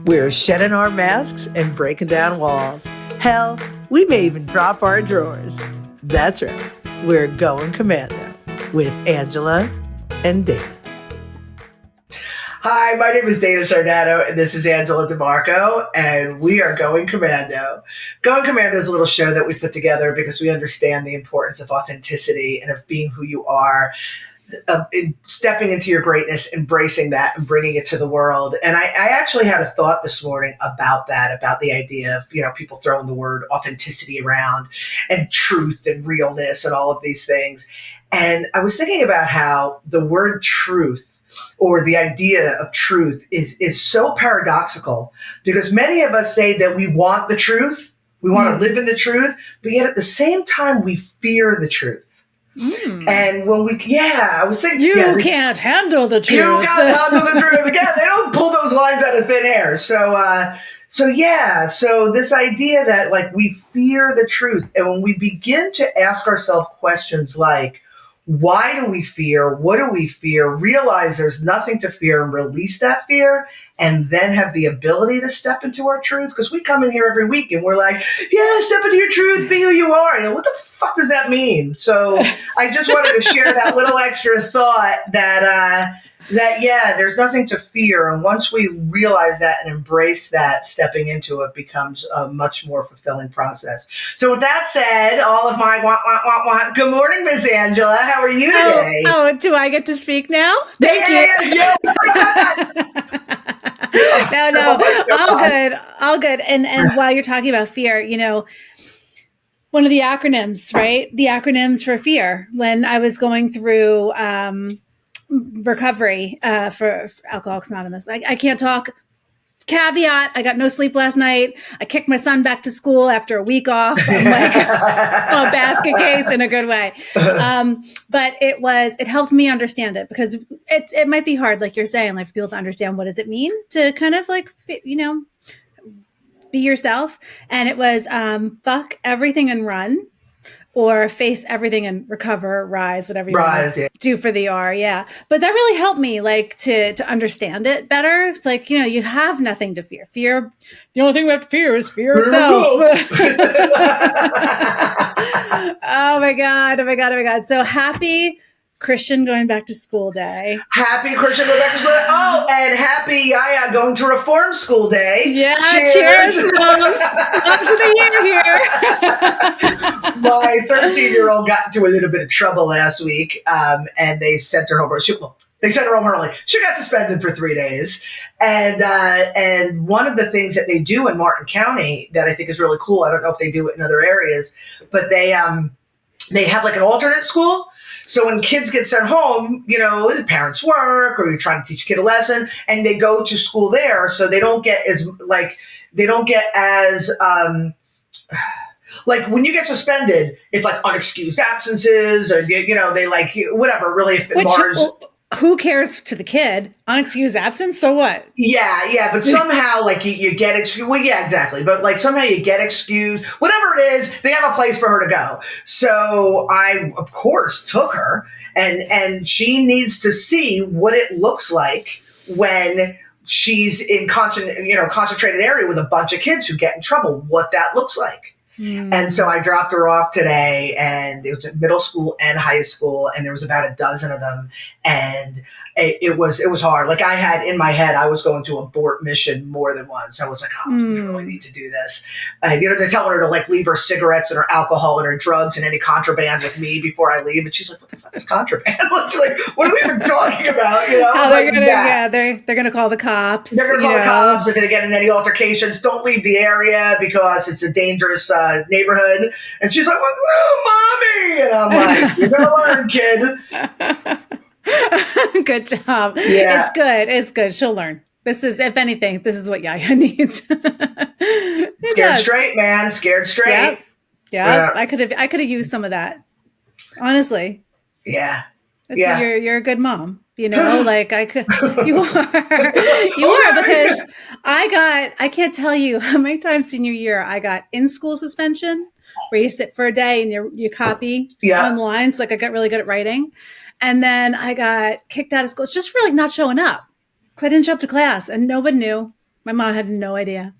We're shedding our masks and breaking down walls. Hell, we may even drop our drawers. That's right. We're going commando with Angela and Dana. Hi, my name is Dana Sardato, and this is Angela DeMarco, and we are Going Commando. Going Commando is a little show that we put together because we understand the importance of authenticity and of being who you are, in stepping into your greatness, embracing that, and bringing it to the world. And I actually had a thought this morning about that, about the idea of, people throwing the word authenticity around and truth and realness and all of these things. And I was thinking about how the word truth, or the idea of truth, is so paradoxical, because many of us say that we want the truth, we want to live in the truth, but yet at the same time we fear the truth. And when I was saying, you can't handle the truth. You can't handle the truth. Again, they don't pull those lines out of thin air. So this idea that we fear the truth, and when we begin to ask ourselves questions like, why do we fear? What do we fear? Realize there's nothing to fear and release that fear, and then have the ability to step into our truths. Because we come in here every week and we're like, yeah, step into your truth, be who you are. What the fuck does that mean? So I just wanted to share that little extra thought that there's nothing to fear. And once we realize that and embrace that, stepping into it becomes a much more fulfilling process. So with that said, all of my want. Good morning, Miss Angela. How are you today? Oh, do I get to speak now? Thank you. Yeah. No, all good. And while you're talking about fear, one of the acronyms, right? The acronyms for fear. When I was going through recovery for Alcoholics Anonymous, I can't talk. Caveat, I got no sleep last night. I kicked my son back to school after a week off. I'm like a basket case in a good way. But it helped me understand it, because it might be hard, like you're saying, for people to understand what does it mean to kind of be yourself. And it was fuck everything and run, or face everything and recover, rise, whatever you want to do for the R. Yeah. But that really helped me to understand it better. It's you have nothing to fear. Fear, the only thing we have to fear is fear itself. Oh my God. So happy Christian going back to school day. Happy Christian going back to school day. Oh, and happy Yaya going to reform school day. Yeah, cheers moms of the year here. My 13-year-old got into a little bit of trouble last week, and they sent her home. They sent her home early. She got suspended for 3 days. And one of the things that they do in Martin County that I think is really cool, I don't know if they do it in other areas, but they have an alternate school. So when kids get sent home, the parents work, or you're trying to teach a kid a lesson, and they go to school there, so they don't get as when you get suspended, it's unexcused absences, or they whatever. Really, if it bars. Who cares to the kid? Unexcused absence, so what? Yeah, but somehow you get excused. Well, yeah, exactly. But somehow you get excused. Whatever it is, they have a place for her to go. So I, of course, took her, and she needs to see what it looks like when she's in concentrated area with a bunch of kids who get in trouble. What that looks like. And so I dropped her off today, and it was at middle school and high school, and there was about a dozen of them, and it was hard. I had in my head, I was going to abort mission more than once. I was like, oh, we really need to do this. They're telling her to leave her cigarettes and her alcohol and her drugs and any contraband with me before I leave, and she's like, what the fuck is contraband? She's like, what are they even talking about? They're gonna call the cops. They're gonna call the cops. They're gonna get in any altercations. Don't leave the area because it's a dangerous neighborhood. And she's like, well, no, mommy. And I'm like, you're gonna learn, kid. Good job. Yeah. It's good. She'll learn. This is, if anything, this is what Yaya needs. Scared straight, man. Scared straight. Yep. Yeah. I could have used some of that. Honestly. Yeah. You're a good mom. I could, you are, because I can't tell you how many times senior year I got in-school suspension, where you sit for a day and you copy on lines. I got really good at writing. And then I got kicked out of school. It's just for not showing up. I didn't show up to class, and nobody knew. My mom had no idea.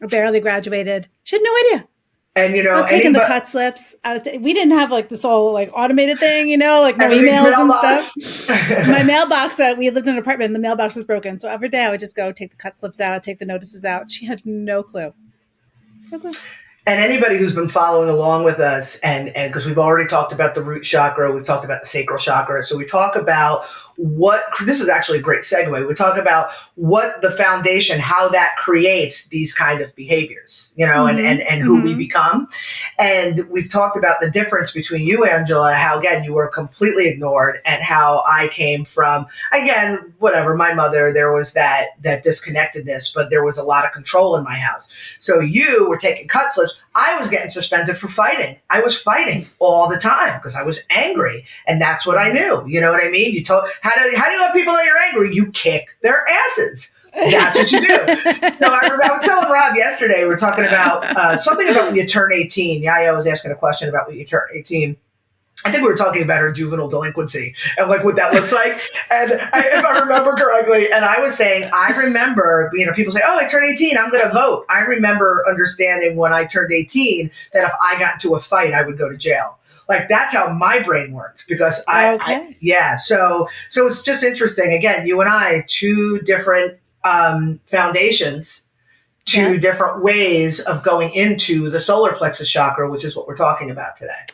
I barely graduated. She had no idea. And I was taking the cut slips. We didn't have like this whole like automated thing, like no emails and stuff. My mailbox, we lived in an apartment and the mailbox was broken. So every day I would just go take the cut slips out, take the notices out. She had no clue. No clue. And anybody who's been following along with us, and because we've already talked about the root chakra, we've talked about the sacral chakra. So we talk about this is actually a great segue. We talk about what the foundation, how that creates these kind of behaviors, and who we become. And we've talked about the difference between you, Angela, how, again, you were completely ignored, and how I came from, again, my mother, there was that disconnectedness, but there was a lot of control in my house. So you were taking cut slips. I was getting suspended for fighting. I was fighting all the time because I was angry, and that's what I knew. You know what I mean? How do you let people know you're angry? You kick their asses. That's what you do. So I was telling Rob yesterday, we were talking about something about when you turn 18. Yaya was asking a question about when you turn 18. I think we were talking about her juvenile delinquency and like what that looks like. And if I remember correctly, and I was saying, I remember, people say, oh, I turned 18, I'm going to vote. I remember understanding when I turned 18 that if I got into a fight, I would go to jail. Like, that's how my brain worked, because so it's just interesting. Again, you and I, two different foundations, two different ways of going into the solar plexus chakra, which is what we're talking about today.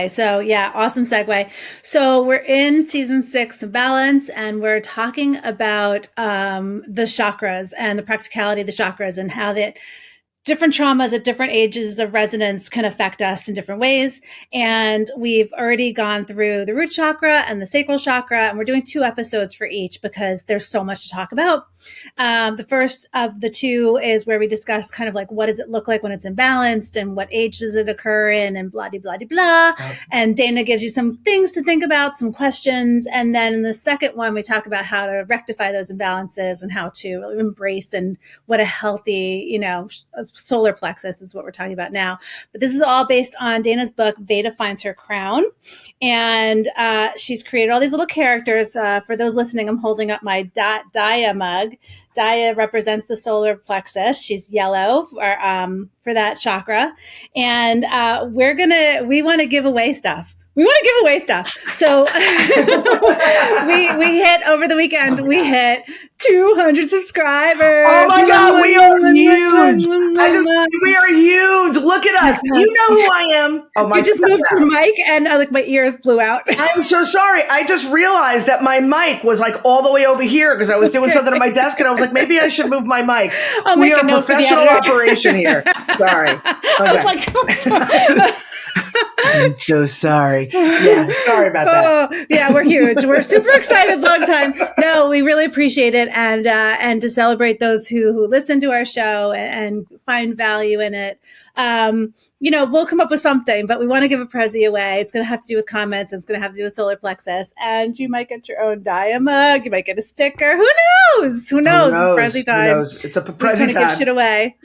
So awesome segue. So we're in season 6 of Balance, and we're talking about the chakras and the practicality of the chakras and how that different traumas at different ages of resonance can affect us in different ways. And we've already gone through the root chakra and the sacral chakra, and we're doing 2 episodes for each because there's so much to talk about. The first of the 2 is where we discuss kind of like, what does it look like when it's imbalanced and what age does it occur in, and blah, blah, blah, blah. And Dana gives you some things to think about, some questions. And then in the second one, we talk about how to rectify those imbalances and how to embrace and what a healthy, solar plexus is what we're talking about now. But this is all based on Dana's book, Veda Finds Her Crown. And she's created all these little characters. For those listening, I'm holding up my Daya mug. Daya represents the solar plexus. She's yellow for that chakra. And we want to give away stuff. So we hit over the weekend, we hit 200 subscribers. Oh my God, we are huge. We are huge. Look at us. You know who I am. Oh, you just moved your mic and my ears blew out. I'm so sorry. I just realized that my mic was like all the way over here because I was doing something at my desk, and I was like, maybe I should move my mic. We are a professional operation here. Sorry. Okay. I was like, I'm so sorry. Yeah, sorry about that. Yeah, we're huge. We're super excited. Long time. No, we really appreciate it, and to celebrate those who listen to our show and find value in it. We'll come up with something, but we want to give a Prezi away. It's going to have to do with comments. It's going to have to do with solar plexus, and you might get your own Daya mug. You might get a sticker. Who knows? Who knows? It's Prezi time. Who knows? It's a Prezi time. Give shit away.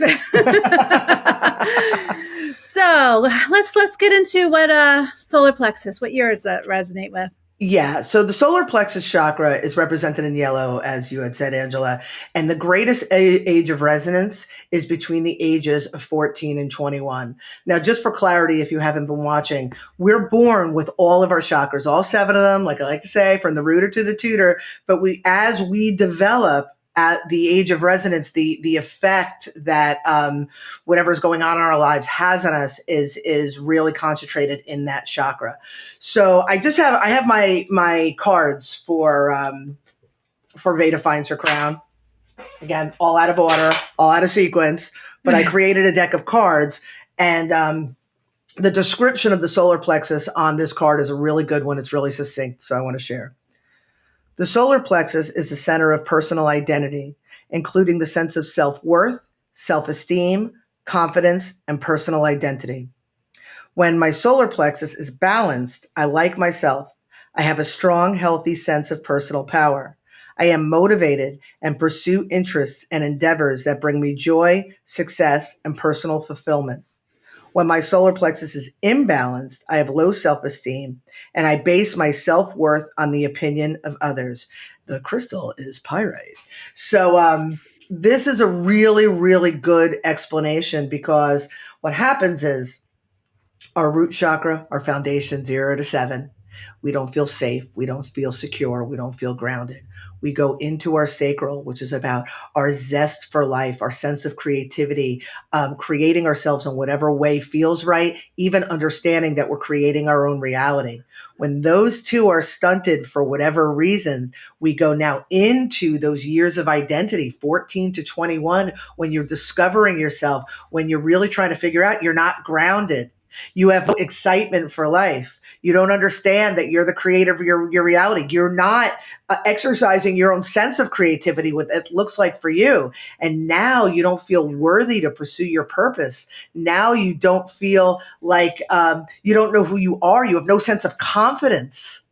So let's get into what solar plexus. What years that resonate with? Yeah, so the solar plexus chakra is represented in yellow, as you had said, Angela, and the greatest age of resonance is between the ages of 14 and 21. Now, just for clarity, if you haven't been watching, we're born with all of our chakras, all 7 of them, like I like to say, from the rooter to the tutor, but as we develop at the age of resonance, the effect that whatever's going on in our lives has on us is really concentrated in that chakra. So I have my cards for Veda Finds Her Crown. Again, all out of order, all out of sequence, but I created a deck of cards, and the description of the solar plexus on this card is a really good one. It's really succinct, so I want to share. The solar plexus is the center of personal identity, including the sense of self-worth, self-esteem, confidence, and personal identity. When my solar plexus is balanced, I like myself. I have a strong, healthy sense of personal power. I am motivated and pursue interests and endeavors that bring me joy, success, and personal fulfillment. When my solar plexus is imbalanced, I have low self-esteem, and I base my self-worth on the opinion of others. The crystal is pyrite. So this is a really, really good explanation, because what happens is our root chakra, our foundation, 0 to 7, we don't feel safe. We don't feel secure. We don't feel grounded. We go into our sacral, which is about our zest for life, our sense of creativity, creating ourselves in whatever way feels right, even understanding that we're creating our own reality. When those two are stunted for whatever reason, we go now into those years of identity, 14 to 21, when you're discovering yourself, when you're really trying to figure out you're not grounded. You have excitement for life. You don't understand that you're the creator of your reality. You're not exercising your own sense of creativity, what it looks like for you. And now you don't feel worthy to pursue your purpose. Now you don't feel like you don't know who you are. You have no sense of confidence.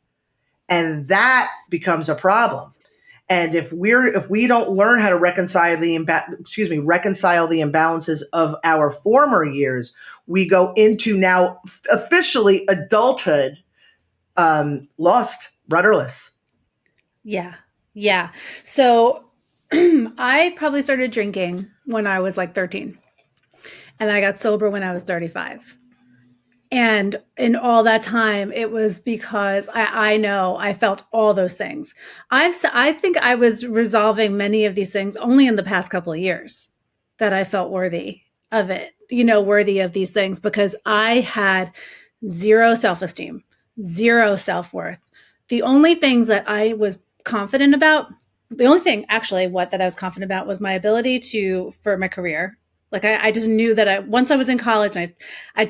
And that becomes a problem. And if we don't learn how to reconcile the imbalances of our former years, we go into now officially adulthood, lost, rudderless. Yeah. Yeah. So I probably started drinking when I was like 13, and I got sober when I was 35. And in all that time, it was because I know I felt all those things. I think I was resolving many of these things only in the past couple of years, that I felt worthy of it, worthy of these things, because I had zero self-esteem, zero self-worth. The only things that I was confident about, the only thing actually that I was confident about was my ability for my career. Like I just knew that once I was in college,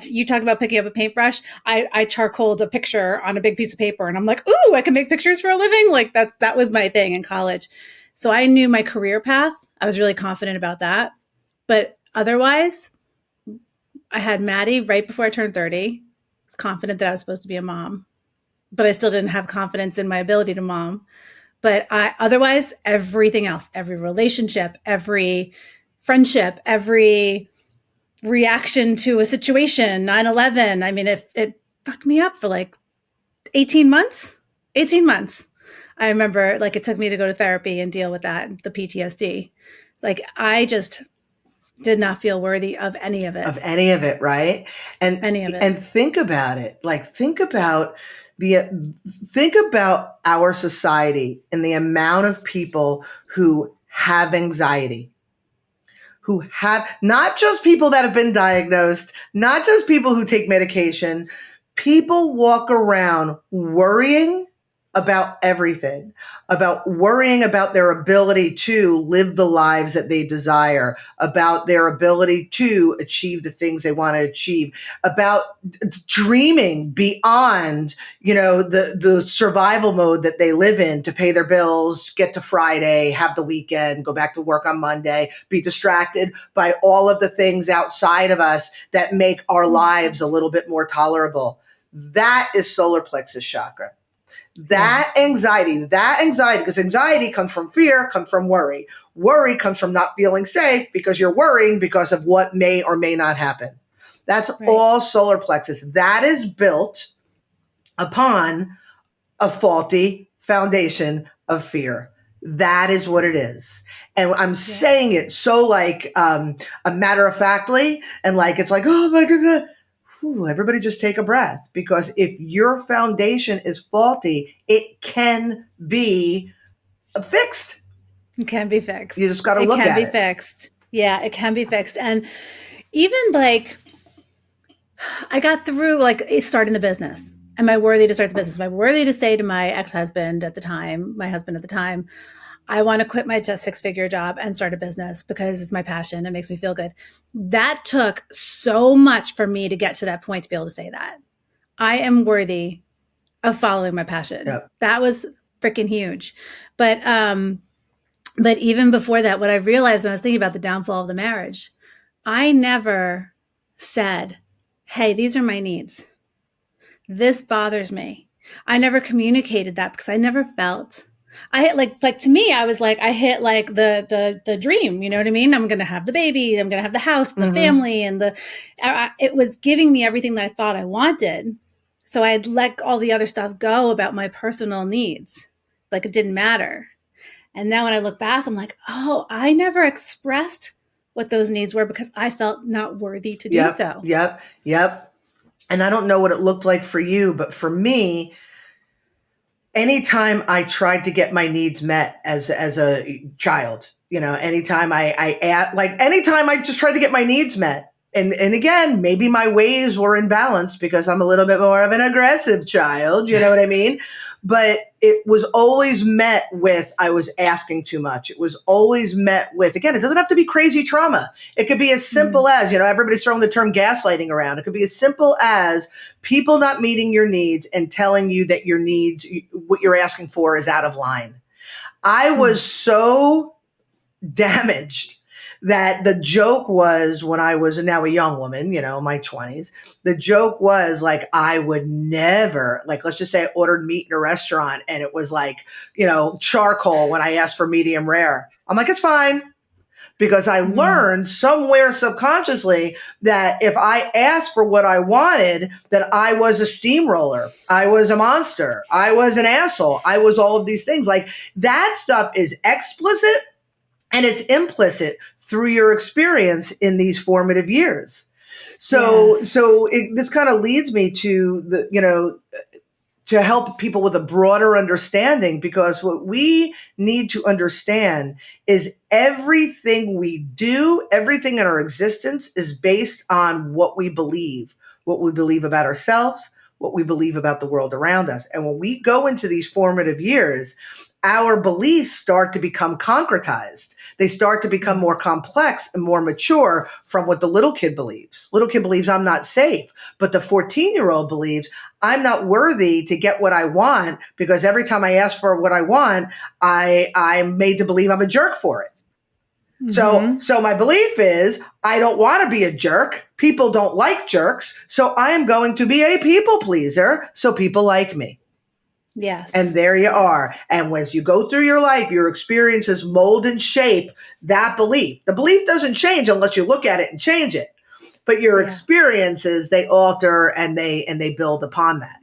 you talk about picking up a paintbrush. I charcoaled a picture on a big piece of paper, and I'm like, ooh, I can make pictures for a living. Like that was my thing in college. So I knew my career path. I was really confident about that. But otherwise, I had Maddie right before I turned 30. I was confident that I was supposed to be a mom, but I still didn't have confidence in my ability to mom. But otherwise, everything else, every relationship, every friendship, every reaction to a situation, 9/11. I mean, it fucked me up for like 18 months. 18 months. I remember like it took me to go to therapy and deal with that, the PTSD. Like I just did not feel worthy of any of it. Of any of it, right? And any of it. And think about it. Like think about our society and the amount of people who have anxiety, who have not just people that have been diagnosed, not just people who take medication. People walk around worrying about everything, about worrying about their ability to live the lives that they desire, about their ability to achieve the things they want to achieve, about dreaming beyond, the survival mode that they live in to pay their bills, get to Friday, have the weekend, go back to work on Monday, be distracted by all of the things outside of us that make our lives a little bit more tolerable. That is solar plexus chakra. That anxiety, because anxiety comes from fear, comes from worry. Worry comes from not feeling safe because you're worrying because of what may or may not happen. That's all solar plexus. That is built upon a faulty foundation of fear. That is what it is. And I'm saying it so like a matter of factly, and like it's like, oh my God. Everybody just take a breath, because if your foundation is faulty, it can be fixed. It can be fixed. You just got to look at it. It can be fixed. Yeah, it can be fixed. And even like I got through like starting the business. Am I worthy to start the business? Am I worthy to say to my ex-husband at the time, my husband at the time, I want to quit my just 6-figure job and start a business because it's my passion. It makes me feel good. That took so much for me to get to that point to be able to say that. I am worthy of following my passion. Yep. That was freaking huge. But even before that, what I realized when I was thinking about the downfall of the marriage, I never said, hey, these are my needs. This bothers me. I never communicated that because I never felt. I hit like to me, I was like, I hit like the dream, you know what I mean? I'm going to have the baby. I'm going to have the house, the family, and it was giving me everything that I thought I wanted. So I'd let all the other stuff go about my personal needs. Like it didn't matter. And now when I look back, I'm like, oh, I never expressed what those needs were because I felt not worthy to do Yep, so. yep, yep. And I don't know what it looked like for you, but for me, anytime I tried to get my needs met as a child, anytime anytime I just tried to get my needs met. And again, maybe my ways were imbalanced because I'm a little bit more of an aggressive child, you know what I mean? But it was always met with, I was asking too much. It was always met with, again, it doesn't have to be crazy trauma. It could be as simple as, everybody's throwing the term gaslighting around. It could be as simple as people not meeting your needs and telling you that your needs, what you're asking for is out of line. I was so damaged that the joke was, when I was now a young woman, my 20s, the joke was like, I would never, like, let's just say I ordered meat in a restaurant and it was like, charcoal when I asked for medium rare. I'm like, it's fine. Because I learned somewhere subconsciously that if I asked for what I wanted, that I was a steamroller, I was a monster, I was an asshole, I was all of these things. Like, that stuff is explicit and it's implicit through your experience in these formative years. So, Yes. This kind of leads me to to help people with a broader understanding, because what we need to understand is everything we do, everything in our existence is based on what we believe about ourselves, what we believe about the world around us. And when we go into these formative years, our beliefs start to become concretized. They start to become more complex and more mature from what the little kid believes. Little kid believes I'm not safe, but the 14-year-old believes I'm not worthy to get what I want because every time I ask for what I want, I'm made to believe I'm a jerk for it. So my belief is I don't want to be a jerk. People don't like jerks. So I am going to be a people pleaser so people like me. Yes. And there you are. And as you go through your life, your experiences mold and shape that belief. The belief doesn't change unless you look at it and change it. But your experiences, they alter and they build upon that.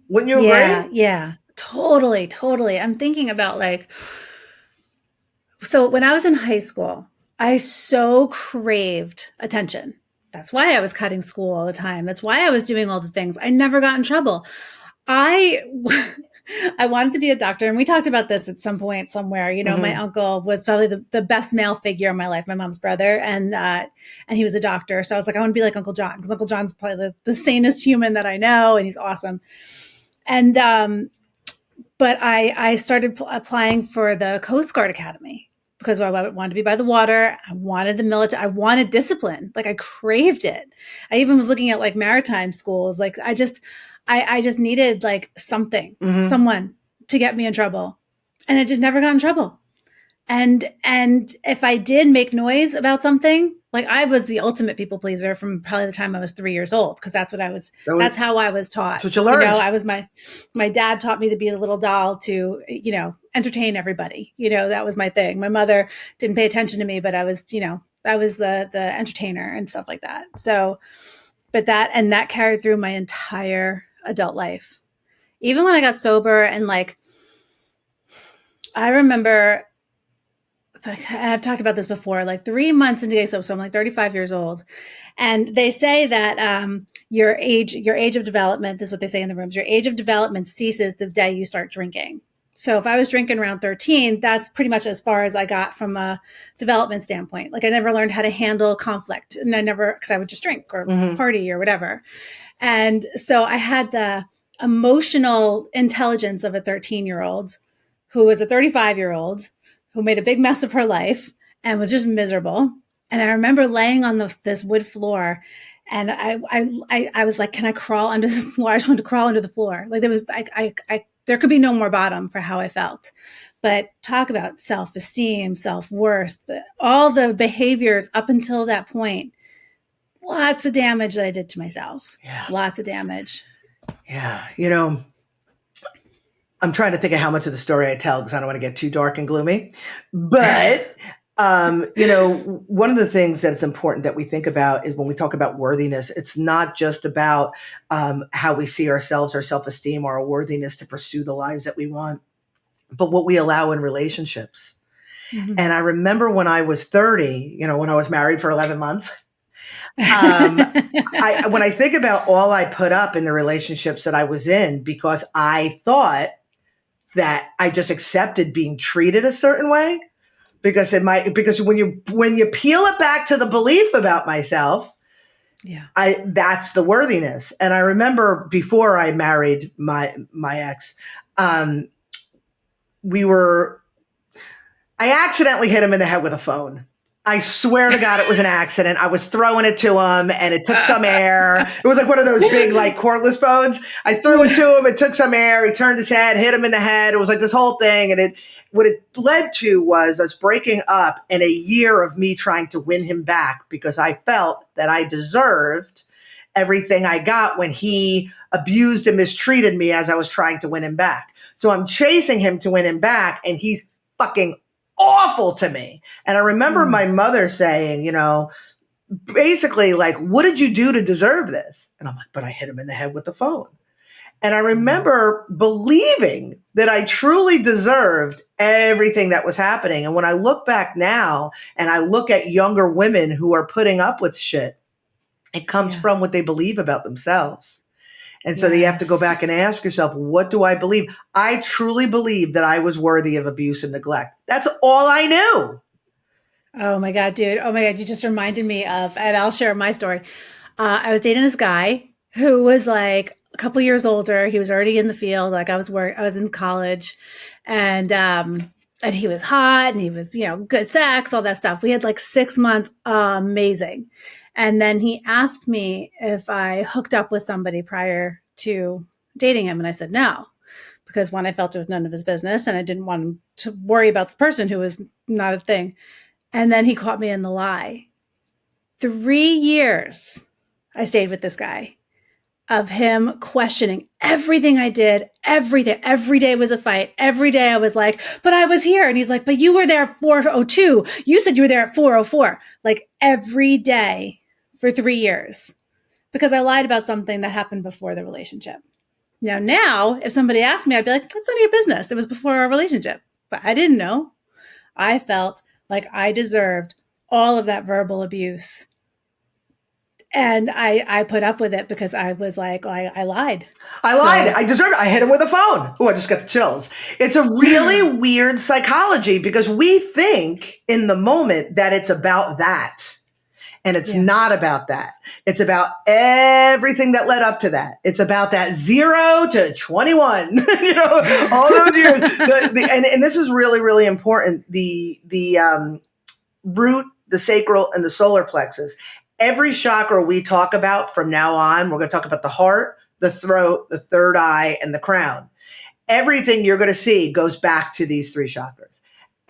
Wouldn't you agree? Yeah. Totally. I'm thinking about so when I was in high school, I so craved attention. That's why I was cutting school all the time. That's why I was doing all the things. I never got in trouble. I wanted to be a doctor. And we talked about this at some point somewhere. My uncle was probably the best male figure in my life, my mom's brother. And he was a doctor. So I was like, I want to be like Uncle John, because Uncle John's probably the sanest human that I know. And he's awesome. And, but I started applying for the Coast Guard Academy because I wanted to be by the water. I wanted the military. I wanted discipline. Like, I craved it. I even was looking at maritime schools. Like, I just needed something, someone to get me in trouble. And I just never got in trouble. And if I did make noise about something, I was the ultimate people pleaser from probably the time I was 3 years old, because that's what I was. That's how I was taught. That's what you learned. I was my dad taught me to be the little doll to entertain everybody. That was my thing. My mother didn't pay attention to me, but I was I was the entertainer and stuff like that. So, but that carried through my entire adult life. Even when I got sober, and I remember. I've talked about this before, 3 months into getting sober. So I'm 35 years old. And they say that your age of development, this is what they say in the rooms, your age of development ceases the day you start drinking. So if I was drinking around 13, that's pretty much as far as I got from a development standpoint. I never learned how to handle conflict, and because I would just drink or party or whatever. And so I had the emotional intelligence of a 13-year-old who was a 35-year-old who made a big mess of her life and was just miserable. And I remember laying on this wood floor, and I was like, can I crawl under the floor? I just wanted to crawl under the floor. There could be no more bottom for how I felt. But talk about self-esteem, self-worth, all the behaviors up until that point, lots of damage that I did to myself. Yeah. Lots of damage. Yeah. I'm trying to think of how much of the story I tell, because I don't want to get too dark and gloomy. But, one of the things that it's important that we think about is when we talk about worthiness, it's not just about how we see ourselves, our self-esteem, or our worthiness to pursue the lives that we want. but what we allow in relationships. Mhm. And I remember when I was 30, when I was married for 11 months, when I think about all I put up in the relationships that I was in, because I thought that I just accepted being treated a certain way, because when you peel it back to the belief about myself, Yeah. that's the worthiness. And I remember before I married my ex, I accidentally hit him in the head with a phone. I swear to God, it was an accident. I was throwing it to him and it took some air. It was like one of those big, like cordless phones. I threw it to him. It took some air. He turned his head, hit him in the head. It was like this whole thing. And what it led to was us breaking up and a year of me trying to win him back, because I felt that I deserved everything I got when he abused and mistreated me as I was trying to win him back. So I'm chasing him to win him back, and he's fucking awful to me. And I remember my mother saying, basically like, what did you do to deserve this? And I'm like, but I hit him in the head with the phone. And I remember believing that I truly deserved everything that was happening. And when I look back now and I look at younger women who are putting up with shit, it comes from what they believe about themselves. And so you have to go back and ask yourself, what do I believe? I truly believe that I was worthy of abuse and neglect. That's all I knew. Oh my God, dude. Oh my God. You just reminded me of, and I'll share my story. I was dating this guy who was like a couple years older. He was already in the field. Like I was in college, and he was hot, and he was, good sex, all that stuff. We had like 6 months. Amazing. And then he asked me if I hooked up with somebody prior to dating him. And I said no, because one, I felt it was none of his business, and I didn't want him to worry about this person who was not a thing. And then he caught me in the lie. 3 years I stayed with this guy, of him questioning everything I did, everything. Every day was a fight. Every day I was like, but I was here. And he's like, but you were there at 4:02. You said you were there at 4:04. Like every day for 3 years, because I lied about something that happened before the relationship. Now, if somebody asked me, I'd be like, that's none of your business. It was before our relationship. But I didn't know. I felt like I deserved all of that verbal abuse. And I put up with it because I was like, I lied. I lied. I deserved it. I hit him with a phone. Oh, I just got the chills. It's a really weird psychology, because we think in the moment that it's about that. And it's not about that. It's about everything that led up to that. It's about that 0 to 21, all those years. And this is really, really important. The root, the sacral, and the solar plexus. Every chakra we talk about from now on, we're going to talk about the heart, the throat, the third eye, and the crown. Everything you're going to see goes back to these 3 chakras.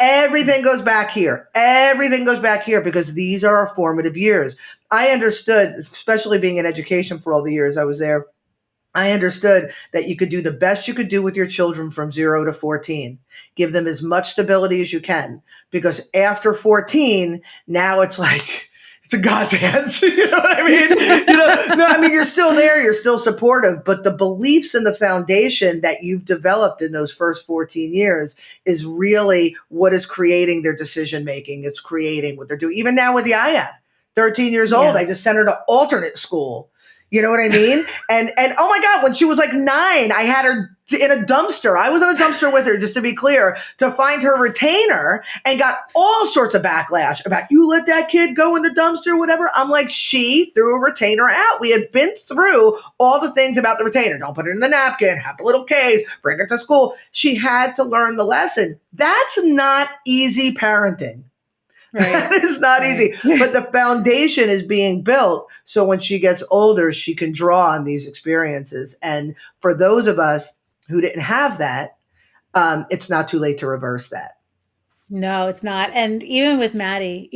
Everything goes back here. Everything goes back here, because these are our formative years. I understood, especially being in education for all the years I was there, I understood that you could do the best you could do with your children from 0 to 14. Give them as much stability as you can, because after 14, now it's like, it's a God's hands. You know what I mean? No, I mean, you're still there. You're still supportive, but the beliefs and the foundation that you've developed in those first 14 years is really what is creating their decision-making. It's creating what they're doing. Even now with Yaya, 13 years old, I just sent her to alternate school. You know what I mean? And oh my God, when she was like 9, I had her in a dumpster. I was in a dumpster with her, just to be clear, to find her retainer, and got all sorts of backlash about, you let that kid go in the dumpster, whatever. I'm like, she threw a retainer out. We had been through all the things about the retainer. Don't put it in the napkin, have the little case, bring it to school. She had to learn the lesson. That's not easy parenting. Right. That is not easy. But the foundation is being built, so when she gets older, she can draw on these experiences. And for those of us who didn't have that, it's not too late to reverse that. No, it's not. And even with Maddie,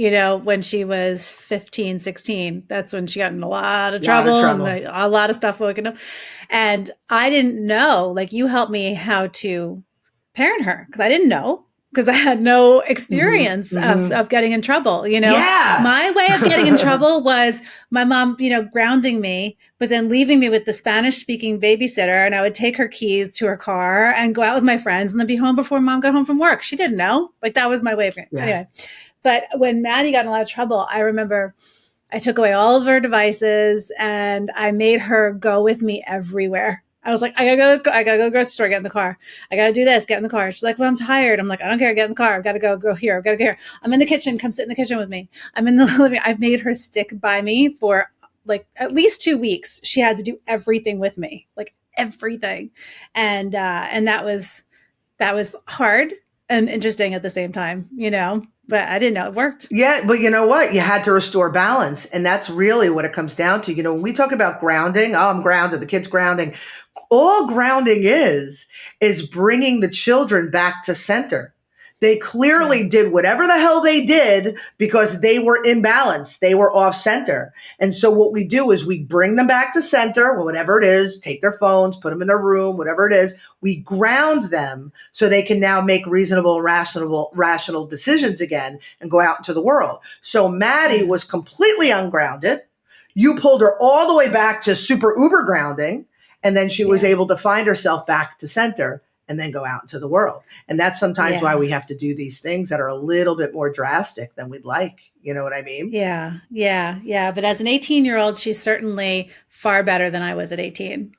when she was 15, 16, that's when she got in a lot of trouble. And a lot of stuff waking up. And I didn't know, like, you helped me how to parent her, because I didn't know. because I had no Mm-hmm. experience Mm-hmm. of getting in trouble. You know, Yeah. my way of getting in trouble was my mom, grounding me, but then leaving me with the Spanish speaking babysitter. And I would take her keys to her car and go out with my friends and then be home before mom got home from work. She didn't know. Like, that was my way of it. Yeah. Anyway. But when Maddie got in a lot of trouble, I remember I took away all of her devices and I made her go with me everywhere. I was like, I gotta go to the grocery store, get in the car. I gotta do this, get in the car. She's like, well, I'm tired. I'm like, I don't care, get in the car. I've got to go here. I've got to go here. I'm in the kitchen. Come sit in the kitchen with me. I'm in the living. I've made her stick by me for like at least 2 weeks. She had to do everything with me, like everything. And that was hard and interesting at the same time, but I didn't know it worked. Yeah, but you know what? You had to restore balance. And that's really what it comes down to. When we talk about grounding, oh, I'm grounded, the kid's grounding. All grounding is bringing the children back to center. They clearly did whatever the hell they did because they were imbalanced. They were off center. And so what we do is we bring them back to center, whatever it is, take their phones, put them in their room, whatever it is. We ground them so they can now make reasonable, rational decisions again and go out into the world. So Maddie was completely ungrounded. You pulled her all the way back to super uber grounding. And then she was able to find herself back to center and then go out into the world. And that's sometimes why we have to do these things that are a little bit more drastic than we'd like. You know what I mean? Yeah. But as an 18-year-old, she's certainly far better than I was at 18.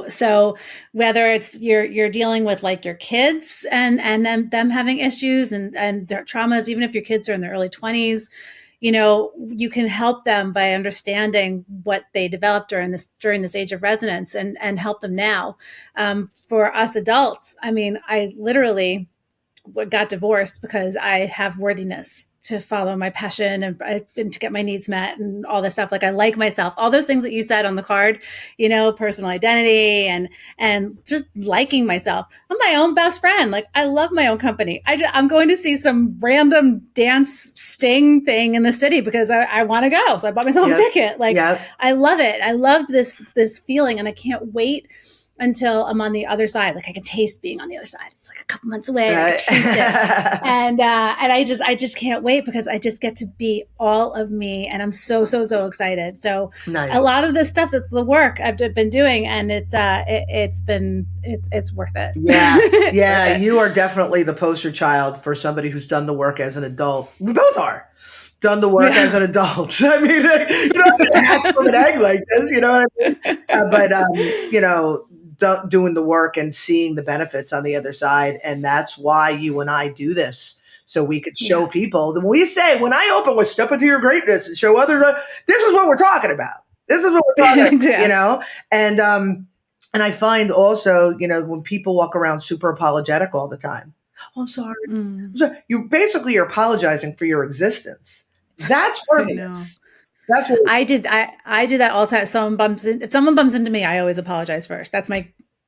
So whether it's you're dealing with like your kids and them having issues and their traumas, even if your kids are in their early 20s, you can help them by understanding what they developed during this age of resonance and help them now. For us adults, I mean, I literally got divorced because I have worthiness to follow my passion and to get my needs met and all this stuff. Like, I like myself, all those things that you said on the card, personal identity and just liking myself. I'm my own best friend. Like, I love my own company. I'm going to see some random dance sting thing in the city because I want to go. So I bought myself a ticket. Like, I love it. I love this feeling, and I can't wait until I'm on the other side. Like, I can taste being on the other side. It's like a couple months away. I can taste it. And I just can't wait because I just get to be all of me. And I'm so excited. So nice. A lot of this stuff, it's the work I've been doing, and it's worth it. Yeah. You are definitely the poster child for somebody who's done the work as an adult. We both are. Done the work as an adult. I mean, you don't hatch from an egg like this, you know what I mean? But, doing the work and seeing the benefits on the other side. And that's why you and I do this. So we could show people. When we say, when I open with step into your greatness and show others, this is what we're talking about. This is what we're talking about, And I find also, when people walk around super apologetic all the time. Oh, I'm sorry. You're apologizing for your existence. That's worthiness. That's what I did that all the time. If someone bumps into me, I always apologize first. That's my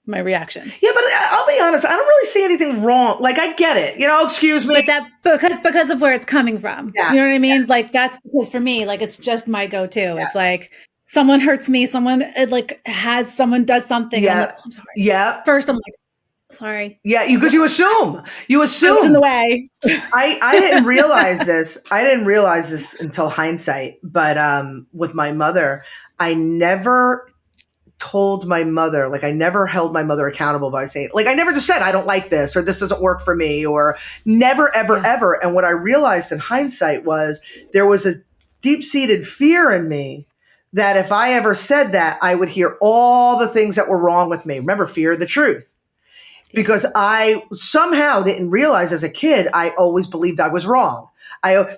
reaction. Yeah, but I'll be honest, I don't really see anything wrong. Like, I get it. Excuse me. But because of where it's coming from. Yeah. You know what I mean? Yeah. Like, that's because for me, like, it's just my go-to. Yeah. It's like someone hurts me, someone does something. Yeah. I'm like, oh, I'm sorry. Yeah. First I'm like, sorry. Yeah, because you assume. I was in the way. I didn't realize this. I didn't realize this until hindsight. But with my mother, I never told my mother, like, I never held my mother accountable by saying, like, I never just said, I don't like this, or this doesn't work for me, or never, ever, ever. And what I realized in hindsight was there was a deep-seated fear in me that if I ever said that, I would hear all the things that were wrong with me. Remember, fear of the truth. Because I somehow didn't realize as a kid, I always believed I was wrong.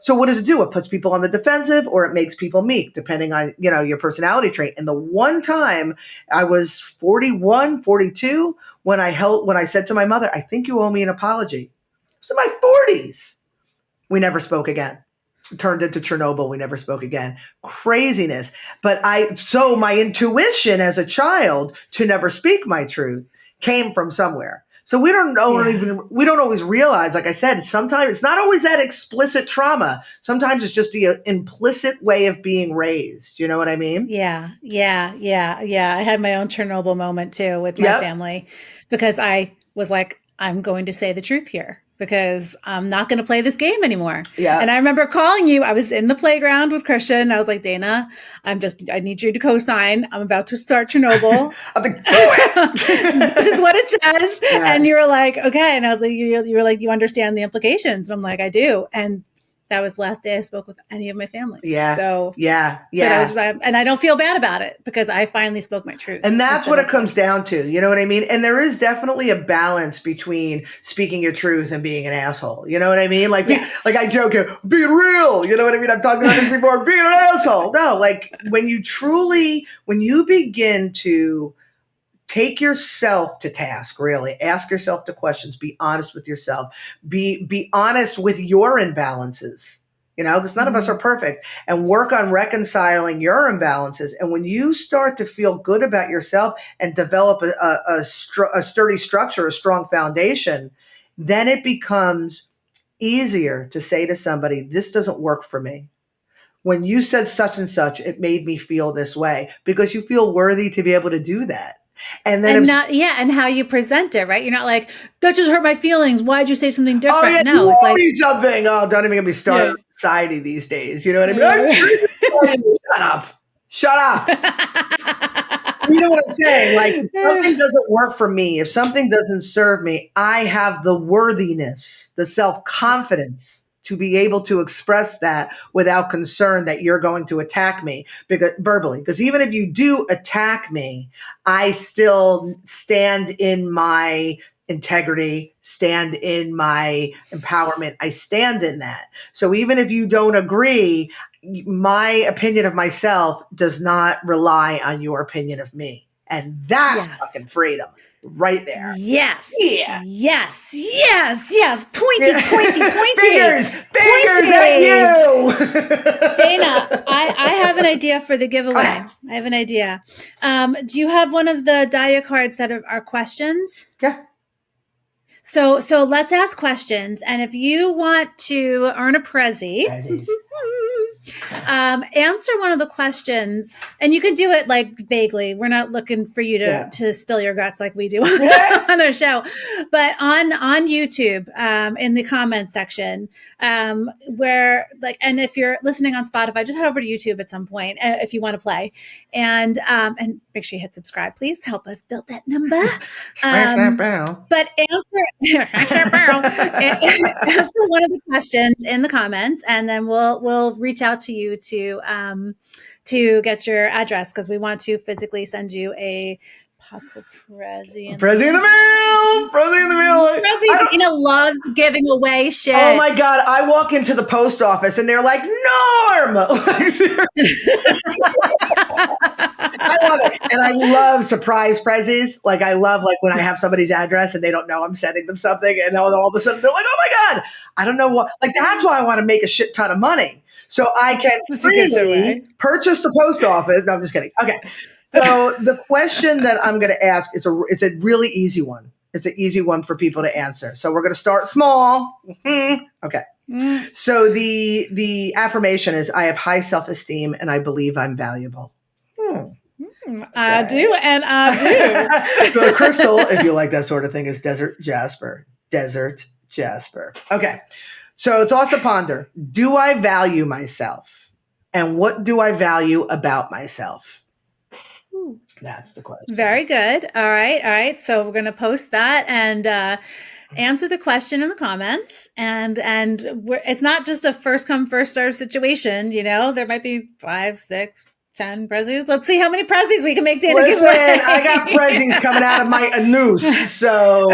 So what does it do? It puts people on the defensive, or it makes people meek, depending on, your personality trait. And the one time I was 41, 42, when I said to my mother, I think you owe me an apology. It was in my 40s. We never spoke again. It turned into Chernobyl. We never spoke again. Craziness. But so my intuition as a child to never speak my truth came from somewhere. So we don't always realize, like I said, sometimes it's not always that explicit trauma. Sometimes it's just the implicit way of being raised. You know what I mean? Yeah. I had my own Chernobyl moment too with my family, because I was like, I'm going to say the truth here. because I'm not going to play this game anymore. Yeah. And I remember calling you. I was in the playground with Christian. I was like, Dana, I need you to co-sign. I'm about to start Chernobyl. I'm like, do it. This is what it says. Yeah. And you were like, okay. And I was like, you were like, you understand the implications. And I'm like, I do. And that was the last day I spoke with any of my family. Yeah. So yeah. and I don't feel bad about it because I finally spoke my truth. And that's what it comes down to. You know what I mean? And there is definitely a balance between speaking your truth and being an asshole. You know what I mean? Like, Yes. like I joke, being real. You know what I mean? I've talked about this before. Being an asshole. No, like when you begin to take yourself to task, really ask yourself the questions, be honest with yourself, be honest with your imbalances, because none of us are perfect, and work on reconciling your imbalances. And when you start to feel good about yourself and develop a sturdy structure, a strong foundation, then it becomes easier to say to somebody, this doesn't work for me. When you said such and such, it made me feel this way, because you feel worthy to be able to do that. And then and how you present it, right? You're not like, that just hurt my feelings. Why'd you say something different? Oh, yeah, no, it's like something. Oh, don't even get me started on society these days. You know what I mean? Shut up. You know what I'm saying? Like, if something doesn't work for me, if something doesn't serve me, I have the worthiness, the self-confidence to be able to express that without concern that you're going to attack me verbally. Because even if you do attack me, I still stand in my integrity, stand in my empowerment. I stand in that. So even if you don't agree, my opinion of myself does not rely on your opinion of me. And that's fucking freedom. Right there. Yes. Yeah. Yes. Pointy. Fingers at you. Dana, I have an idea for the giveaway. Okay. I have an idea. Do you have one of the Daya cards that are questions? Yeah. So let's ask questions. And if you want to earn a Prezi, answer one of the questions, and you can do it like vaguely. We're not looking for you to spill your guts like we do on our show, but on YouTube, in the comments section, where and if you're listening on Spotify, just head over to YouTube at some point if you want to play, and make sure you hit subscribe, please. Help us build that number. But answer one of the questions in the comments, and then we'll reach out to you to get your address, because we want to physically send you a possible Prezi in the mail. Dana loves giving away shit. Oh my God. I walk into the post office and they're like, Norm! I love it. And I love surprise Prezis. Like, I love when I have somebody's address and they don't know I'm sending them something, and all of a sudden they're like, oh my God, I don't know what. Like, that's why I want to make a shit ton of money, so I can freely purchase the post office. No, I'm just kidding. Okay. So the question that I'm going to ask it's a really easy one. It's an easy one for people to answer. So we're going to start small. Okay. So the affirmation is, I have high self-esteem and I believe I'm valuable. Okay. I do, and I do. The crystal, if you like that sort of thing, is desert jasper. Desert jasper. Okay. So thoughts to ponder. Do I value myself? And what do I value about myself? That's the question. Very good. All right. So we're going to post that and answer the question in the comments. And it's not just a first come, first serve situation. There might be 5, 6, 10 Prezis. Let's see how many Prezis we can make Dana give away. I got Prezis coming out of my anus. So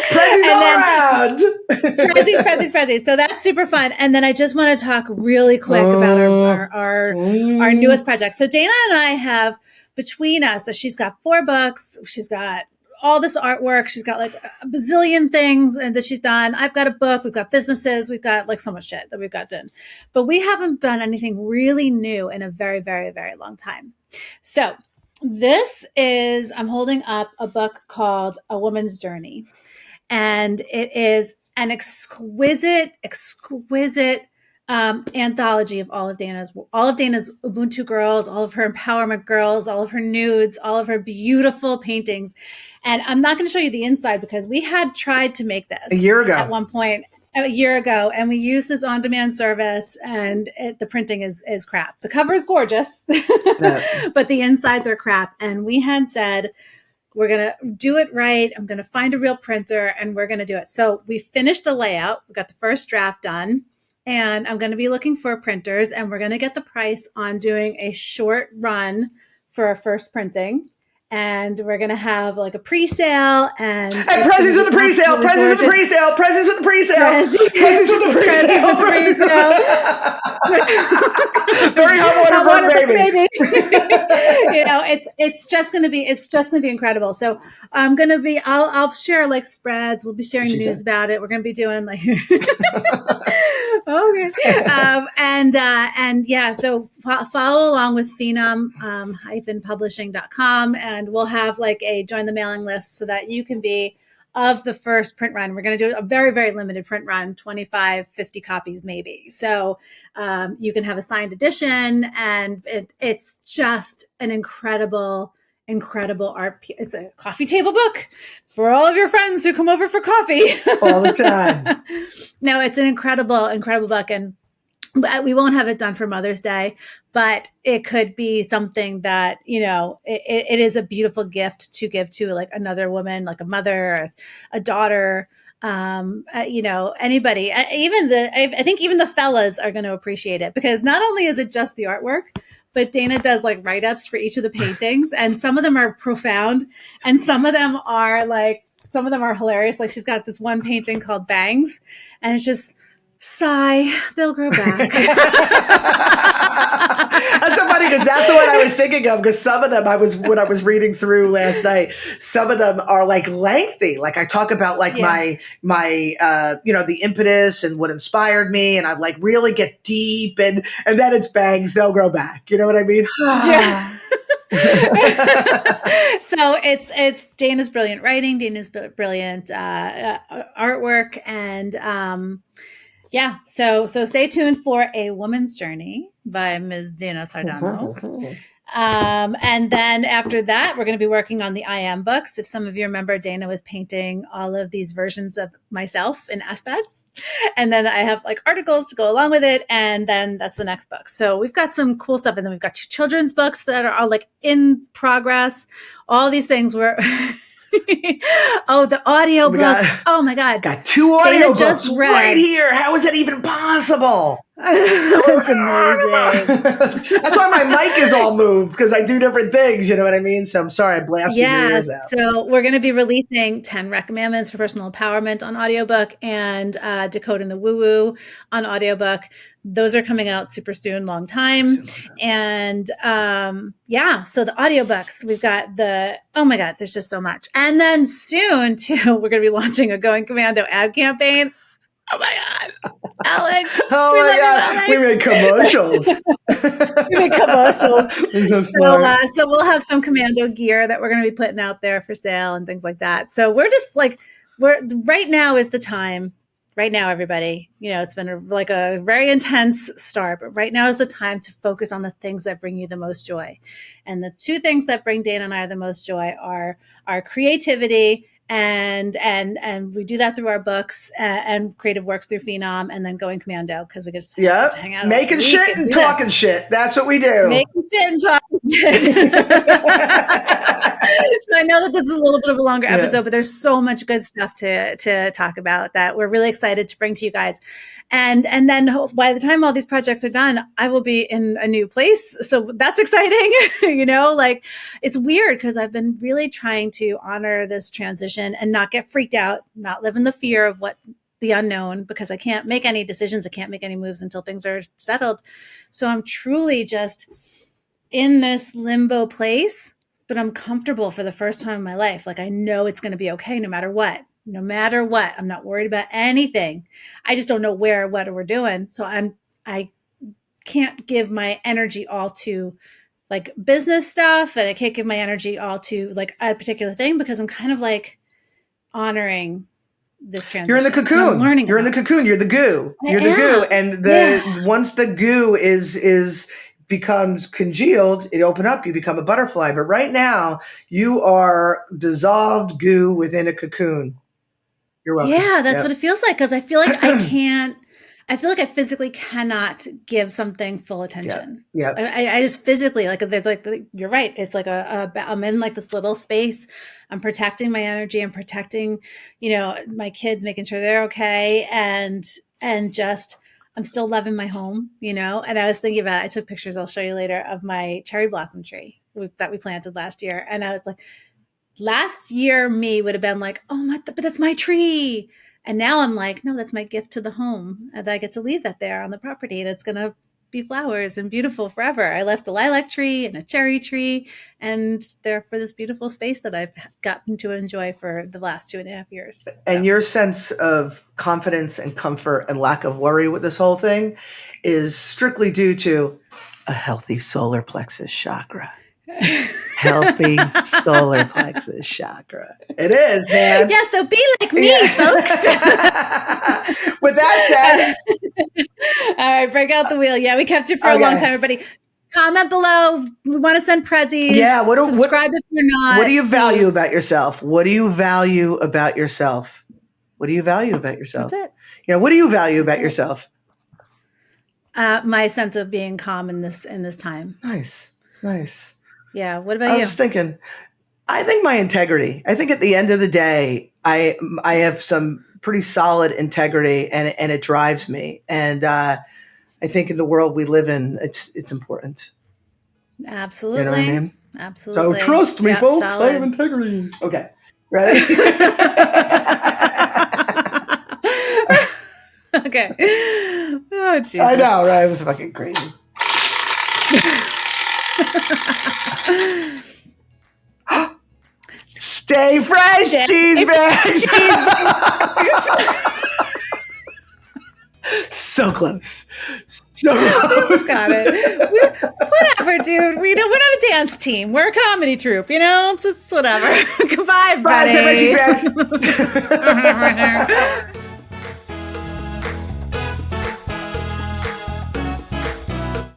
Prezis all around. Prezis. So that's super fun. And then I just want to talk really quick about our newest project. So Dana and I have, between us, so she's got 4 books. She's got all this artwork. She's got like a bazillion things and that she's done. I've got a book. We've got businesses. We've got like so much shit that we've got done. But we haven't done anything really new in a very, very, very long time. So I'm holding up a book called A Woman's Journey. And it is an exquisite anthology of all of Dana's Ubuntu girls, all of her empowerment girls, all of her nudes, all of her beautiful paintings. And I'm not going to show you the inside because we had tried to make this a year ago at one point. A year ago, and we used this on-demand service, and the printing is crap. The cover is gorgeous, but the insides are crap. And we had said, we're going to do it right. I'm going to find a real printer, and we're going to do it. So we finished the layout. We got the first draft done, and I'm going to be looking for printers, and we're going to get the price on doing a short run for our first printing. And we're going to have like a pre-sale and presents with the pre-sale, presents with the pre-sale, presents with the pre-sale, presents with the pre-sale, very hot water baby. You know, it's just going to be incredible. So I'll share like spreads. We'll be sharing news about it. We're going to be doing like, okay. And yeah, so follow along with phenom-publishing.com, and we'll have like a join the mailing list so that you can be of the first print run. We're going to do a very, very limited print run, 25, 50 copies maybe. So you can have a signed edition, and it's just an incredible art. It's a coffee table book for all of your friends who come over for coffee all the time. No, it's an incredible book, and we won't have it done for Mother's Day, but it could be something that, you know, it is a beautiful gift to give to like another woman, like a mother, or a daughter, you know, anybody, I think even the fellas are going to appreciate it, because not only is it just the artwork, but Dana does like write-ups for each of the paintings, and some of them are profound, and some of them are hilarious. Like she's got this one painting called Bangs, and it's just, sigh, they'll grow back. That's so funny, because that's the one I was thinking of, because some of them when I was reading through last night, some of them are like lengthy. Like I talk about like my you know, the impetus and what inspired me, and I like really get deep, and then it's Bangs, they'll grow back. You know what I mean? Yeah. So it's Dana's brilliant writing, Dana's brilliant artwork, and yeah, so stay tuned for A Woman's Journey by Ms. Dana Sardano. And then after that, we're going to be working on the I Am books. If some of you remember, Dana was painting all of these versions of myself in aspects. And then I have like articles to go along with it. And then that's the next book. So we've got some cool stuff. And then we've got 2 children's books that are all like in progress. All these things were... Oh, the audio books. Oh my God. Got 2 audio books right here. How is that even possible? It's amazing. That's why my mic is all moved, because I do different things. You know what I mean? So I'm sorry I blasted your ears out. So we're going to be releasing 10 Recommandments for Personal Empowerment on audiobook, and Decoding the Woo Woo on audiobook. Those are coming out super soon, long time. And yeah, so the audiobooks, we've got oh my God, there's just so much. And then soon too, we're going to be launching a Going Commando ad campaign. Oh my God, Alex. Oh my God, we made commercials. So we'll have some Commando gear that we're going to be putting out there for sale and things like that. So we're just like, right now is the time. Right now, everybody, you know, it's been a very intense start, but right now is the time to focus on the things that bring you the most joy. And the 2 things that bring Dana and I the most joy are our creativity, and we do that through our books, and creative works through Phenom, and then Going Commando, because we just get to hang out, making shit and talking shit. That's what we do. Making shit and talking shit. So I know that this is a little bit of a longer episode, but there's so much good stuff to talk about that we're really excited to bring to you guys. And then by the time all these projects are done, I will be in a new place. So that's exciting. You know, like it's weird, because I've been really trying to honor this transition and not get freaked out, not live in the fear of what the unknown, because I can't make any decisions. I can't make any moves until things are settled. So I'm truly just in this limbo place, but I'm comfortable for the first time in my life. Like I know it's going to be okay no matter what. No matter what. I'm not worried about anything. I just don't know where, what we're doing. So I can't give my energy all to like business stuff, and I can't give my energy all to like a particular thing, because I'm kind of like honoring this transition. You're in the cocoon. I'm learning. You're in the cocoon. You're the goo. You're the goo. And once the goo is becomes congealed, it open up, you become a butterfly. But right now, you are dissolved goo within a cocoon. You're welcome. Yeah, that's what it feels like, because I feel like I feel like I physically cannot give something full attention. Yeah. I just physically, like, there's like, you're right. It's like I'm in like this little space. I'm protecting my energy. I'm protecting, my kids, making sure they're okay. And just, I'm still loving my home, and I was thinking about, I took pictures, I'll show you later, of my cherry blossom tree that we planted last year. And I was like, last year me would have been like, oh, but that's my tree. And now I'm like, no, that's my gift to the home. And I get to leave that there on the property, and it's going to be flowers and beautiful forever. I left a lilac tree and a cherry tree, and they're for this beautiful space that I've gotten to enjoy for the last 2.5 years. And your sense of confidence and comfort and lack of worry with this whole thing is strictly due to a healthy solar plexus chakra. Healthy solar plexus chakra. It is, man. Yeah, so be like me, folks. With that said. All right, break out the wheel. Yeah, we kept you for a long time, everybody. Comment below. We want to send prezzies. Yeah, subscribe if you're not. What do you value about yourself? What do you value about yourself? What do you value about yourself? That's it. Yeah, what do you value about yourself? My sense of being calm in this time. Nice. Yeah. What about you? I was thinking, I think my integrity. I think at the end of the day, I have some pretty solid integrity, and it drives me. And I think in the world we live in, it's important. Absolutely. You know what I mean? Absolutely. So trust me, folks. Solid. I have integrity. Okay. Ready? Okay. Oh, Jesus. I know, right? It was fucking crazy. Stay fresh, cheese bags. So close. Got it. Whatever, dude. We're not a dance team. We're a comedy troupe. It's whatever. Goodbye, buddy. Bye, cheese bags.